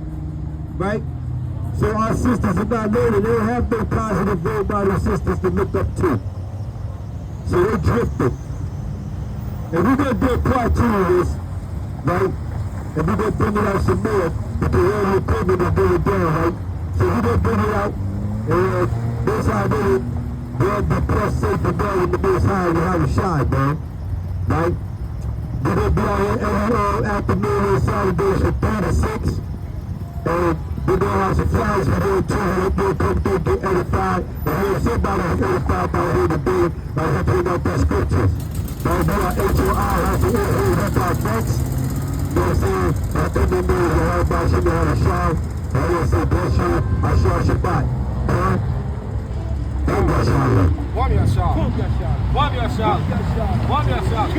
right? So our sisters are not learning, they don't have no positive role model sisters to look up to. So they drifted. And we're going to do a part 2 of this, right? And we're going to bring it out some more because all the equipment is going down, right? So we're going to bring it out, and that's how we'll be blessed, safe, and well in the Most High and how we shine, man. Right? We're going to be out here every afternoon on Saturdays from 3 to 6. And we're going to have some flyers for you too. We're going to come through, get edified. And hear somebody who's edified by here today by helping out that scriptures. Right? We are HOI, House of Israel, Hip Hop Folks. You know what I'm saying? I think they know everybody should know how to shine. And I want to say bless you. I shall Shabbat. Don't bless you. One your shot. One your shot. One your shot.